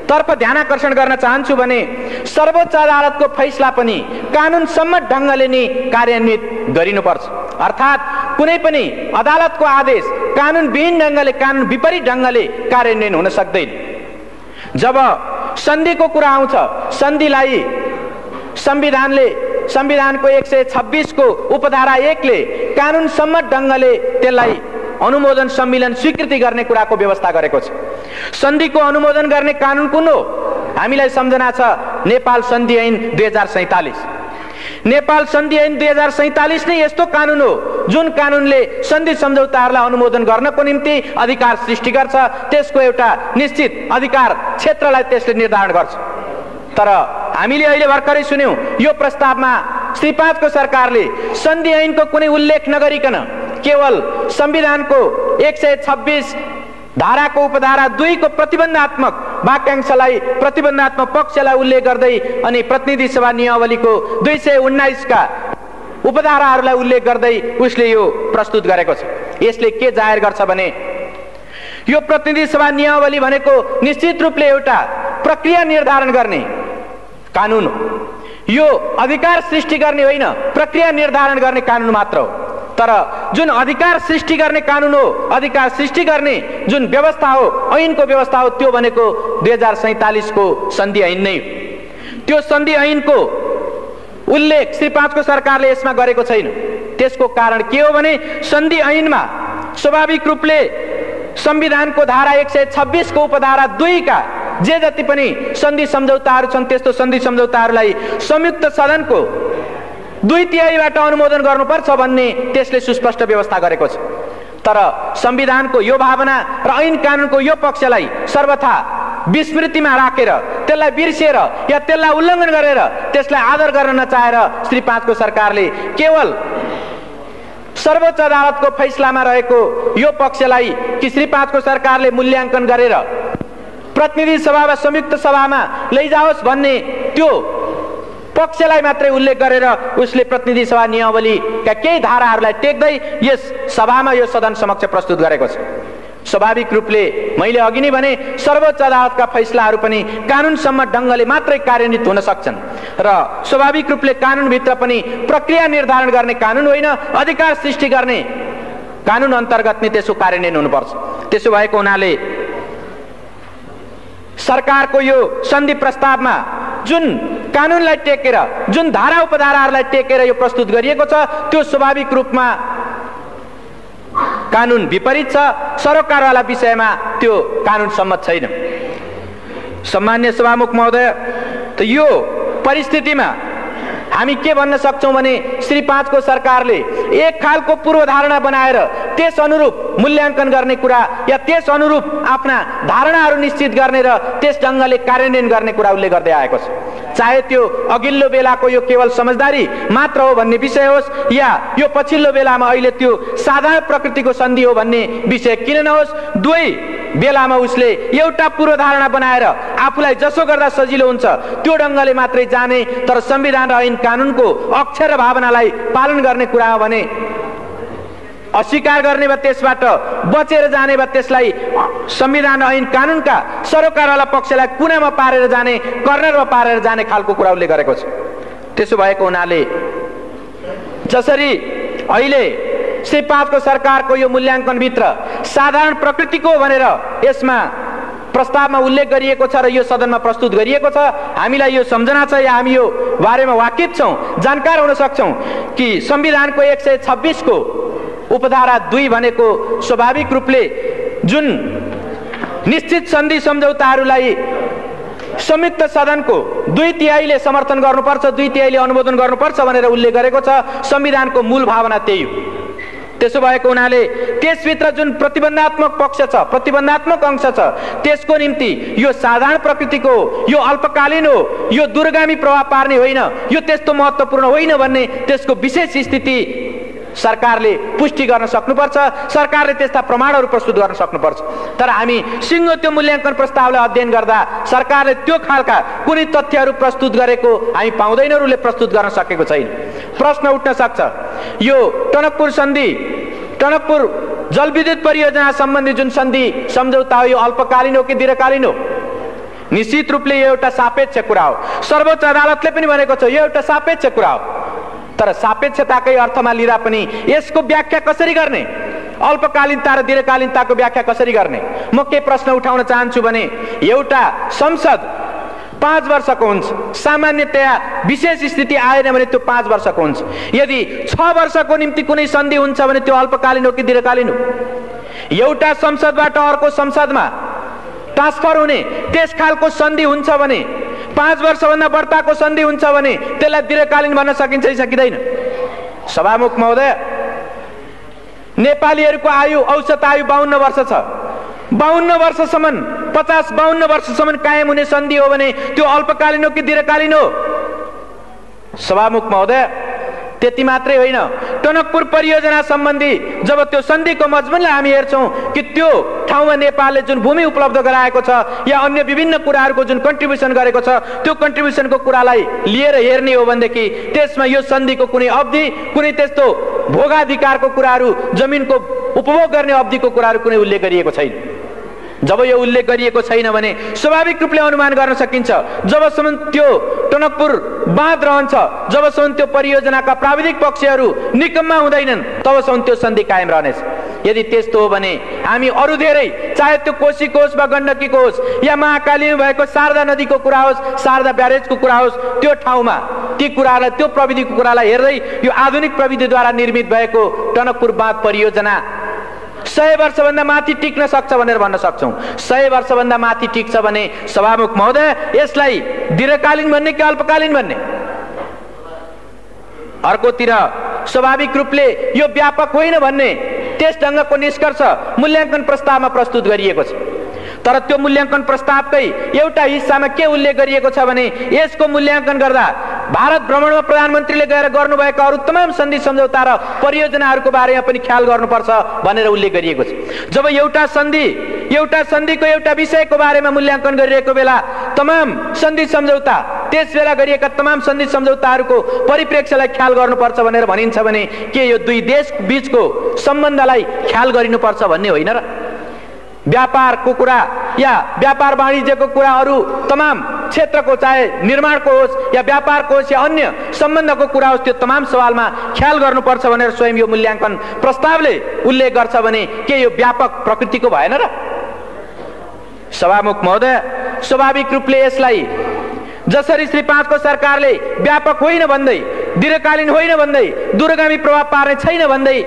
तर्फ ध्यानआकर्षण गर्न चाहन्छु भने सर्वोच्च अदालतको फैसला पनि कानुन सम्मत ढङ्गले नै कार्यान्वित गरिनुपर्छ। अर्थात् कुनै पनि अदालतको आदेश कानुनविहीन ढङ्गले, कानुन विपरीत ढङ्गले कार्यान्वयन हुन सक्दैन। जब सन्धिको कुरा आउँछ, सन्धिलाई संविधानको 126 को उपधारा 1 ले कानुन सम्मत ढङ्गले त्यसलाई अनुमोदन सम्मेलन स्वीकृति गर्ने कुराको व्यवस्था गरेको छ। सन्धिको अनुमोदन गर्ने कानुन कुन हो? हामीलाई सम्झना छ नेपाल सन्धि ऐन 2047। नेपाल सन्धि ऐन 2047 नै यस्तो कानुन हो जुन कानुनले सन्धि सम्झौताहरूलाई अनुमोदन गर्नको निम्ति अधिकार सृष्टि गर्छ, त्यसको एउटा निश्चित अधिकार क्षेत्रलाई त्यसले निर्धारण गर्छ। तर हामीले अहिले भर्खरै सुन्यौं यो प्रस्तावमा श्री 5 को सरकारले सन्धि ऐनको कुनै उल्लेख नगरिकन केवल संविधानको 126 धाराको उपधारा 2 को प्रतिबन्धात्मक वाक्यांशलाई, प्रतिबन्धात्मक पक्षलाई उल्लेख गर्दै अनि प्रतिनिधि सभा नियमावलीको 219 का उपधाराहरूलाई उल्लेख गर्दै उसले यो प्रस्तुत गरेको छ। यसले के जाहेर गर्छ भने यो प्रतिनिधि सभा नियमावली भनेको निश्चित रूपले एउटा प्रक्रिया निर्धारण गर्ने कानुन हो। यो अधिकार सृष्टि गर्ने होइन, प्रक्रिया निर्धारण गर्ने कानुन मात्र हो। तर जुन अधिकार सृष्टि गर्ने कानुन हो, अधिकार सृष्टि गर्ने जुन व्यवस्था हो, ऐनको व्यवस्था हो, त्यो भनेको 2047 को सन्धि ऐन नै हो। त्यो सन्धि ऐनको उल्लेख श्री 5 को सरकारले यसमा गरेको छैन। त्यसको कारण के हो भने सन्धि ऐनमा स्वाभाविक रूपले संविधानको धारा 126 को उपधारा 2 का जे जति पनि सन्धि सम्झौताहरू छन् त्यस्तो सन्धि सम्झौताहरूलाई संयुक्त सदनको 2/3बाट अनुमोदन गर्नुपर्छ भन्ने त्यसले सुस्पष्ट व्यवस्था गरेको छ। तर संविधानको यो भावना र ऐन कानुनको यो पक्षलाई सर्वथा विस्मृतिमा राखेर, त्यसलाई बिर्सेर या त्यसलाई उल्लङ्घन गरेर त्यसलाई आदर गर्न नचाहेर श्री 5 को सरकारले केवल सर्वोच्च अदालतको फैसलामा रहेको यो पक्षलाई कि श्री 5 को सरकारले मूल्याङ्कन गरेर प्रतिनिधि सभा वा संयुक्त सभामा लैजाओस् भन्ने त्यो पक्षलाई मात्रै उल्लेख गरेर उसले प्रतिनिधि सभा नियमावलीका केही धाराहरूलाई टेक्दै यस सभामा, यो सदन समक्ष प्रस्तुत गरेको छ। स्वाभाविक रूपले मैले अघि नै भने सर्वोच्च अदालतका फैसलाहरू पनि कानुन सम्मत ढङ्गले मात्रै कार्यान्वित हुन सक्छन् र स्वाभाविक रूपले कानुनभित्र पनि प्रक्रिया निर्धारण गर्ने कानुन होइन, अधिकार सृष्टि गर्ने कानुन अन्तर्गत नै त्यसको कार्यान्वयन हुनुपर्छ। त्यसो भएको हुनाले सरकारको यो सन्धि प्रस्तावमा जुन कानुनलाई टेकेर, जुन धारा उपधाराहरूलाई टेकेर यो प्रस्तुत गरिएको छ, त्यो स्वाभाविक रूपमा कानुन विपरीत छ। सरोकारवाला विषयमा त्यो कानुन सम्मत छैन। सम्मान्य सभामुख महोदय, त यो परिस्थितिमा हामी के भन्न सक्छौं भने श्री 5 को सरकारले एक खालको पूर्वधारणा बनाएर त्यस अनुरूप मूल्याङ्कन गर्ने कुरा या त्यस अनुरूप आफ्ना धारणाहरू निश्चित गर्ने र त्यस ढङ्गले कार्यान्वयन गर्ने कुरा उल्लेख गर्दै आएको छ। चाहे त्यो अघिल्लो बेलाको यो केवल समझदारी मात्र हो भन्ने विषय होस् या यो पछिल्लो बेलामा अहिले त्यो साधारण प्रकृतिको सन्धि हो भन्ने विषय किन नहोस्, दुवै बेलामा उसले एउटा पूर्वधारणा बनाएर आफूलाई जसो गर्दा सजिलो हुन्छ त्यो ढङ्गले मात्रै जाने, तर संविधान र ऐन कानुनको अक्षर र भावनालाई पालन गर्ने कुरा हो भने अस्वीकार गर्ने वा त्यसबाट बचेर जाने वा त्यसलाई संविधान र ऐन कानुनका सरोकारवाला पक्षलाई कुनामा पारेर जाने, कर्नरमा पारेर जाने खालको कुरा उल्लेख गरेको छ। त्यसो भएको हुनाले जसरी अहिले श्री 5 को सरकारको यो मूल्याङ्कनभित्र साधारण प्रकृतिको भनेर यसमा प्रस्तावमा उल्लेख गरिएको छ र यो सदनमा प्रस्तुत गरिएको छ, हामीलाई यो सम्झना छ या हामी यो बारेमा वाकिफ छौं, जानकार हुन सक्छौं कि संविधानको 126 को उपधारा 2 भनेको स्वाभाविक रूपले जुन निश्चित सन्धि सम्झौताहरूलाई संयुक्त सदनको 2/3 समर्थन गर्नुपर्छ, 2/3 अनुमोदन गर्नुपर्छ भनेर उल्लेख गरेको छ। संविधानको मूल भावना त्यही हो। त्यसो भएको हुनाले त्यसभित्र जुन प्रतिबन्धात्मक पक्ष छ, प्रतिबन्धात्मक अंश छ, त्यसको निम्ति यो साधारण प्रकृतिको, यो अल्पकालीन हो, यो दूरगामी प्रभाव पार्ने होइन, यो त्यस्तो महत्त्वपूर्ण होइन भन्ने त्यसको विशेष स्थिति सरकारले पुष्टि गर्न सक्नुपर्छ। सरकारले त्यस्ता प्रमाणहरू प्रस्तुत गर्न सक्नुपर्छ। तर हामी सिङ्गो त्यो मूल्याङ्कन प्रस्तावलाई अध्ययन गर्दा सरकारले त्यो खालका कुनै तथ्यहरू प्रस्तुत गरेको हामी पाउँदैनौँ, उसले प्रस्तुत गर्न सकेको छैन। प्रश्न उठ्न सक्छ, यो टनकपुर सन्धि, टनकपुर जलविद्युत परियोजना सम्बन्धी जुन सन्धि सम्झौता हो, यो अल्पकालीन हो कि दीर्घकालीन हो? निश्चित रूपले यो एउटा सापेक्ष कुरा हो। सर्वोच्च अदालतले पनि भनेको छ यो एउटा सापेक्ष कुरा हो। तर सापेक्षताकै अर्थमा लिँदा पनि यसको व्याख्या कसरी गर्ने, अल्पकालीनता र दीर्घकालीनताको व्याख्या कसरी गर्ने? म के प्रश्न उठाउन चाहन्छु भने एउटा संसद 5 वर्षको हुन्छ, सामान्यतया विशेष स्थिति आएन भने त्यो 5 वर्षको हुन्छ। यदि 6 वर्षको निम्ति कुनै सन्धि हुन्छ भने त्यो अल्पकालीन हो कि दीर्घकालीन हो? एउटा संसदबाट अर्को संसदमा ट्रान्सफर हुने त्यस खालको सन्धि हुन्छ भने, 5 वर्षभन्दा बढ्ताको सन्धि हुन्छ भने त्यसलाई दीर्घकालीन भन्न सकिन्छ कि सकिँदैन? सभामुख महोदय, नेपालीहरूको आयु, औसत आयु 52 वर्ष छ। 52 वर्षसम्म, 50-52 वर्षसम्म कायम हुने सन्धि हो भने त्यो अल्पकालीन हो कि दीर्घकालीन हो? सभामुख महोदय, त्यति मात्रै होइन, टनकपुर परियोजना सम्बन्धी जब त्यो सन्धिको मजमुनलाई हामी हेर्छौँ कि त्यो ठाउँमा नेपालले जुन भूमि उपलब्ध गराएको छ या अन्य विभिन्न कुराहरूको जुन कन्ट्रिब्युसन गरेको छ, त्यो कन्ट्रिब्युसनको कुरालाई लिएर हेर्ने हो भनेदेखि त्यसमा यो सन्धिको कुनै अवधि, कुनै त्यस्तो भोगाधिकारको कुराहरू, जमिनको उपभोग गर्ने अवधिको कुराहरू कुनै उल्लेख गरिएको छैन। जब यो उल्लेख गरिएको छैन भने स्वाभाविक रूपले अनुमान गर्न सकिन्छ जबसम्म त्यो टनकपुर बाँध रहन्छ, जबसम्म त्यो परियोजनाका प्राविधिक पक्षहरू निकम्मा हुँदैनन्, तबसम्म त्यो सन्धि कायम रहनेछ। यदि त्यस्तो हो भने हामी अरू धेरै, चाहे त्यो कोशीको होस् वा गण्डकीको होस् या महाकालीमा भएको शारदा नदीको कुरा होस्, शारदा ब्यारेजको कुरा होस्, त्यो ठाउँमा ती कुरालाई, त्यो प्रविधिको कुरालाई हेर्दै यो आधुनिक प्रविधिद्वारा निर्मित भएको टनकपुर बाँध परियोजना 100 वर्षभन्दा माथि टिक्न सक्छ भनेर भन्न सक्छौँ। 100 वर्षभन्दा माथि टिक्छ भने सभामुख महोदय यसलाई दीर्घकालीन भन्ने कि अल्पकालीन भन्ने? अर्कोतिर स्वाभाविक रूपले यो व्यापक होइन भन्ने त्यस ढङ्गको निष्कर्ष मूल्याङ्कन प्रस्तावमा प्रस्तुत गरिएको छ। तर त्यो मूल्याङ्कन प्रस्तावकै एउटा हिस्सामा के उल्लेख गरिएको छ भने यसको मूल्याङ्कन गर्दा भारत भ्रमणमा प्रधानमन्त्रीले गएर गर्नुभएका अरू तमाम सन्धि सम्झौता र परियोजनाहरूको बारेमा पनि ख्याल गर्नुपर्छ भनेर उल्लेख गरिएको छ। जब एउटा सन्धिको एउटा विषयको बारेमा मूल्याङ्कन गरिरहेको बेला तमाम सन्धि सम्झौता, त्यस बेला गरिएका तमाम सन्धि सम्झौताहरूको परिप्रेक्ष्यलाई ख्याल गर्नुपर्छ भनेर भनिन्छ भने के यो दुई देश बीचको सम्बन्धलाई ख्याल गरिनुपर्छ भन्ने होइन र? व्यापारको कुरा या व्यापार वाणिज्यको कुरा, अरू तमाम क्षेत्रको, चाहे निर्माणको होस् या व्यापारको होस् या अन्य सम्बन्धको कुरा होस्, त्यो तमाम सवालमा ख्याल गर्नुपर्छ भनेर स्वयं यो मूल्याङ्कन प्रस्तावले उल्लेख गर्छ भने के यो व्यापक प्रकृतिको भएन र? सभामुख महोदय, स्वाभाविक रूपले यसलाई जसरी श्री 5 को सरकारले व्यापक होइन भन्दै, दीर्घकालीन होइन भन्दै, दूरगामी प्रभाव पार्ने छैन भन्दै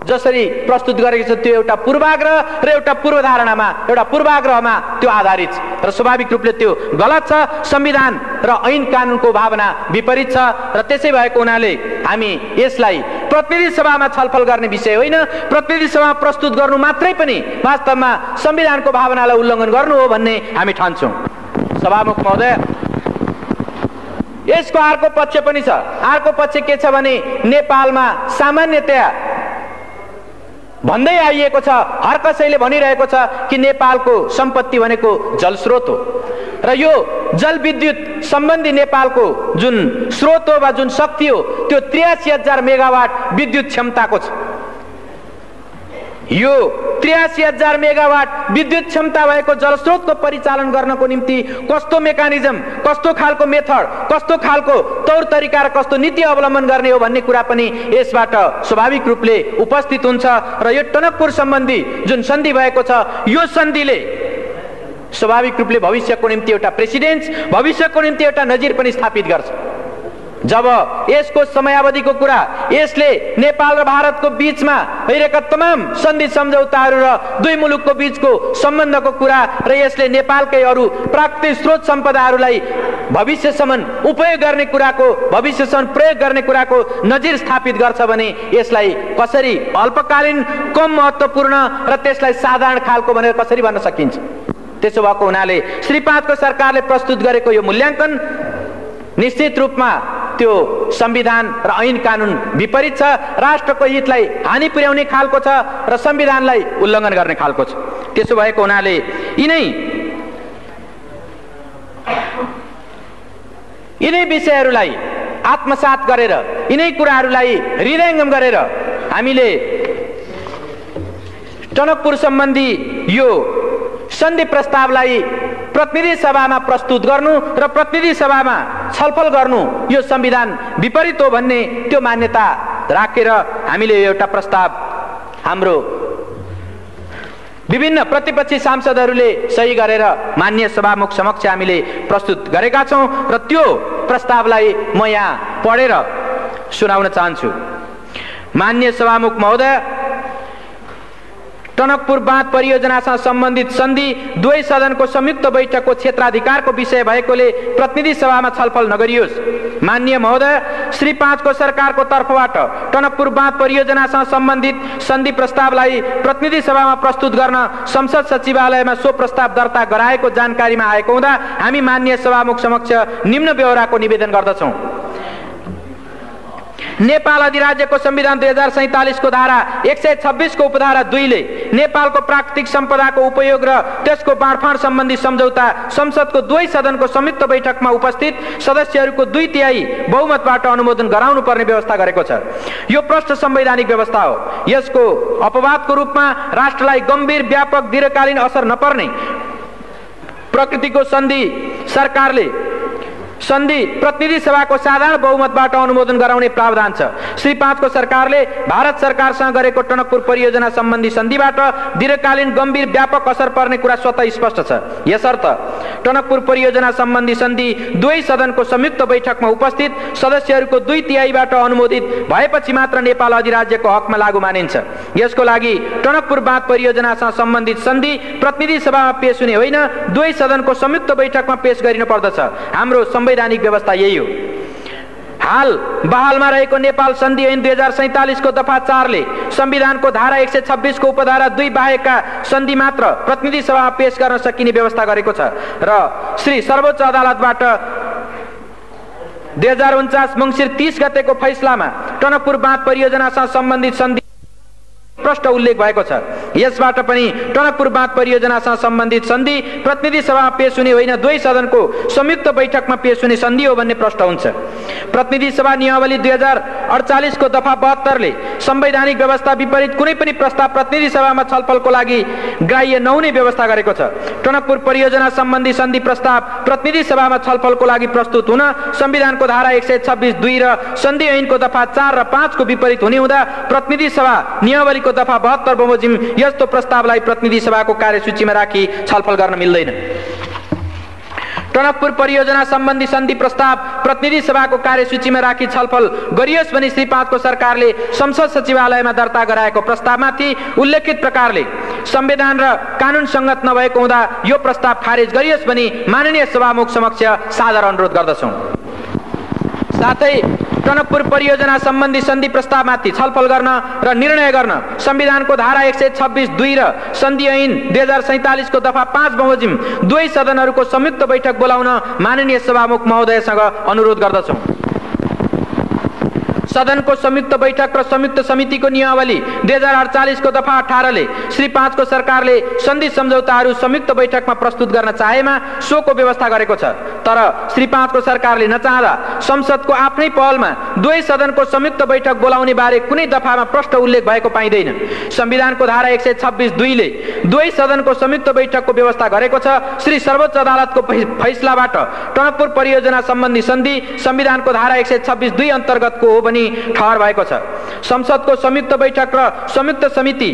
जसरी प्रस्तुत गरेको छ, त्यो एउटा पूर्वाग्रह र एउटा पूर्वधारणामा, एउटा पूर्वाग्रहमा त्यो आधारित छ र स्वाभाविक रूपले त्यो गलत छ। संविधान र ऐन कानुनको भावना विपरीत छ र त्यसै भएको हुनाले हामी यसलाई प्रतिनिधि सभामा छलफल गर्ने विषय होइन, प्रतिनिधि सभामा प्रस्तुत गर्नु मात्रै पनि वास्तवमा संविधानको भावनालाई उल्लङ्घन गर्नु हो भन्ने हामी ठान्छौँ। सभामुख महोदय, यसको अर्को पक्ष पनि छ। अर्को पक्ष के छ भने नेपालमा सामान्यतया भन्दै आइएको छ, हर कसैले भनिरहेको छ कि नेपालको सम्पत्ति भनेको जलस्रोत हो र यो जलविद्युत सम्बन्धी नेपालको जुन स्रोत हो वा जुन शक्ति हो त्यो 83,000 मेगावाट विद्युत क्षमताको छ। यो 83,000 मेगावाट विद्युत क्षमता भएको जलस्रोतको परिचालन गर्नको निम्ति कस्तो मेकानिजम, कस्तो खालको मेथड, कस्तो खालको तौर तरिका र कस्तो नीति अवलम्बन गर्ने हो भन्ने कुरा पनि यसबाट स्वाभाविक रूपले उपस्थित हुन्छ र यो टनकपुर सम्बन्धी जुन सन्धि भएको छ, यो सन्धिले स्वाभाविक रूपले भविष्यको निम्ति एउटा प्रेसिडेन्स, भविष्यको निम्ति एउटा नजिर पनि स्थापित गर्छ। जब यसको समयावधिको कुरा, यसले नेपाल र भारतको बीचमा भइरहेका तमाम सन्धि सम्झौताहरू र दुई मुलुकको बीचको सम्बन्धको कुरा र यसले नेपालकै अरू प्राकृतिक स्रोत सम्पदाहरूलाई भविष्यसम्म उपयोग गर्ने कुराको, भविष्यसम्म प्रयोग गर्ने कुराको नजिर स्थापित गर्छ भने यसलाई कसरी अल्पकालीन कम महत्त्वपूर्ण र त्यसलाई साधारण खालको भनेर कसरी भन्न सकिन्छ? त्यसो भएको हुनाले श्री 5 को सरकारले प्रस्तुत गरेको यो मूल्याङ्कन निश्चित रूपमा त्यो संविधान र ऐन कानुन विपरीत छ, राष्ट्रको हितलाई हानि पुर्याउने खालको छ र संविधानलाई उल्लङ्घन गर्ने खालको छ। त्यसो भएको हुनाले यिनै विषयहरूलाई आत्मसात गरेर, यिनै कुराहरूलाई हृदयङ्गम गरेर हामीले टनकपुर सम्बन्धी यो सन्धि प्रस्तावलाई प्रतिनिधि सभामा प्रस्तुत गर्नु र प्रतिनिधि सभामा छलफल गर्नु यो संविधान विपरीत हो भन्ने त्यो मान्यता राखेर हामीले एउटा प्रस्ताव हाम्रो विभिन्न प्रतिपक्षी सांसदहरूले सही गरेर माननीय सभामुख समक्ष हामीले प्रस्तुत गरेका छौं र त्यो प्रस्तावलाई म यहाँ पढेर सुनाउन चाहन्छु। माननीय सभामुख महोदय, टनकपुर बाँध परियोजनासँग सम्बन्धित सन्धि दुवै सदनको संयुक्त बैठकको क्षेत्राधिकारको विषय भएकोले प्रतिनिधि सभामा छलफल नगरियोस्। माननीय महोदय, श्री 5 को सरकारको तर्फबाट टनकपुर बाँध परियोजनासँग सम्बन्धित सन्धि प्रस्तावलाई प्रतिनिधि सभामा प्रस्तुत गर्न संसद सचिवालयमा सो प्रस्ताव दर्ता गराएको जानकारीमा आएको हुँदा हामी माननीय सभामुख समक्ष निम्न ब्यौराको निवेदन गर्दछौं। नेपाल अधिराज्यको संविधान 2047 को धारा 126 को उपधारा 2 ले नेपालको प्राकृतिक सम्पदाको उपयोग र त्यसको बाँडफाँड सम्बन्धी सम्झौता संसदको दुवै सदनको संयुक्त बैठकमा उपस्थित सदस्यहरूको 2/3 बहुमतबाट अनुमोदन गराउनु पर्ने व्यवस्था गरेको छ। यो प्रष्ट संवैधानिक व्यवस्था हो। यसको अपवादको रूपमा राष्ट्रलाई गम्भीर, व्यापक, दीर्घकालीन असर नपर्ने प्रकृतिको सन्धि सरकारले सन्धि प्रतिनिधि सभाको साधारण बहुमतबाट अनुमोदन गराउने प्रावधान छ। श्री 5 को सरकारले भारत सरकारसँग गरेको टनकपुर परियोजना सम्बन्धी सन्धिबाट दीर्घकालीन, गम्भीर, व्यापक असर पर्ने कुरा स्वतः स्पष्ट छ। यसर्थ टनकपुर परियोजना सम्बन्धी सन्धि दुवै सदनको संयुक्त बैठकमा उपस्थित सदस्यहरूको 2/3 अनुमोदित भएपछि मात्र नेपाल अधिराज्यको हकमा लागू मानिन्छ। यसको लागि टनकपुर बाँध परियोजनासँग सम्बन्धित सन्धि प्रतिनिधि सभामा पेश हुने होइन, दुवै सदनको संयुक्त बैठकमा पेश गरिनु पर्दछ। हाम्रो संवैधानिक व्यवस्था यही हो। हाल बहालमा रहेको नेपाल सन्धि ऐन 2047 को दफा 4 ले संविधानको धारा 126 को उपधारा 2 बाहेकका सन्धि मात्र प्रतिनिधि सभामा पेश गर्न सकिने व्यवस्था गरेको छ र श्री सर्वोच्च अदालतबाट 2049 मङ्सिर 30 गतेको फैसलामा टनकपुर बाँध परियोजनासँग सम्बन्धित सन्धि प्रष्ट उल्लेख भएको छ। यसबाट पनि टनकपुर बाँध परियोजनासँग सम्बन्धित सन्धि प्रतिनिधि सभामा पेश हुने होइन, दुवै सदनको संयुक्त बैठकमा पेश हुने सन्धि हो भन्ने प्रष्ट हुन्छ। प्रतिनिधि सभा नियमावली 2048 को दफा 72 ले संवैधानिक व्यवस्था विपरीत कुनै पनि प्रस्ताव प्रतिनिधि सभामा छलफलको लागि ग्राह्य नहुने व्यवस्था गरेको छ। टनकपुर परियोजना सम्बन्धी सन्धि प्रस्ताव प्रतिनिधि सभामा छलफलको लागि प्रस्तुत हुन संविधानको धारा 126(2) र सन्धि ऐनको दफा 4 र 5 को विपरीत हुने हुँदा प्रतिनिधि सभा नियमावलीको दफा 72 बमोजिम यस्तो प्रस्तावलाई प्रतिनिधि सभाको कार्यसूचीमा राखी छलफल गर्न मिल्दैन। टनकपुर परियोजना सम्बन्धी सन्धि प्रस्ताव प्रतिनिधि सभाको कार्यसूचीमा राखी छलफल गरियोस् भनी श्री 5 को सरकारले संसद सचिवालयमा दर्ता गराएको प्रस्तावमाथि उल्लेखित प्रकारले संविधान र कानुन संगत नभएको हुँदा यो प्रस्ताव खारेज गरियोस् भनी माननीय सभामुख समक्ष सादर अनुरोध गर्दछौं। साथै टनकपुर परियोजना सम्बन्धी सन्धि प्रस्तावमाथि छलफल गर्न र निर्णय गर्न संविधानको धारा 126(2) र सन्धि ऐन 2047 को दफा 5 बमोजिम दुवै सदनहरूको संयुक्त बैठक बोलाउन माननीय सभामुख महोदयसँग अनुरोध गर्दछौं। सदनको संयुक्त बैठक र संयुक्त समितिको नियमावली 2048 को दफा 18 ले श्री 5 को सरकारले सन्धि सम्झौताहरू संयुक्त बैठकमा प्रस्तुत गर्न चाहेमा सोको व्यवस्था गरेको छ। तर श्री 5 को सरकारले नचाहँदा संसदको आफ्नै पहलमा दुवै सदनको संयुक्त बैठक बोलाउने बारे कुनै दफामा प्रष्ट उल्लेख भएको पाइँदैन। संविधानको धारा 126(2) ले दुवै सदनको संयुक्त बैठकको व्यवस्था गरेको छ। श्री सर्वोच्च अदालतको फैसलाबाट टनकपुर परियोजना सम्बन्धी सन्धि संविधानको धारा 126(2) अन्तर्गतको हो भनी ठहर भएको छ। संसदको संयुक्त बैठक र संयुक्त समिति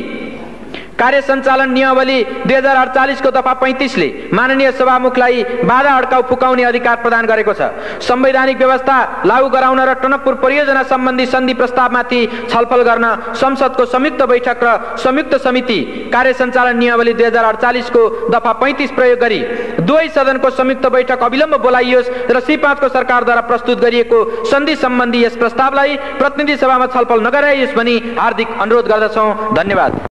कार्य सञ्चालन नियमावली 2048 को दफा 35 ले माननीय सभामुखलाई बाधा अड्काउ पुकाउने अधिकार प्रदान गरेको छ। संवैधानिक व्यवस्था लागू गराउन र टनकपुर परियोजना सम्बन्धी सन्धि प्रस्तावमाथि छलफल गर्न संसदको संयुक्त बैठक र संयुक्त समिति कार्य सञ्चालन नियमावली 2048 को दफा 35 प्रयोग गरी दुवै सदनको संयुक्त बैठक अविलम्ब बोलाइयोस् र C5 को सरकारद्वारा प्रस्तुत गरिएको सन्धि सम्बन्धी यस प्रस्तावलाई प्रतिनिधि सभामा छलफल नगराइयोस् भनी हार्दिक अनुरोध गर्दछौँ। धन्यवाद।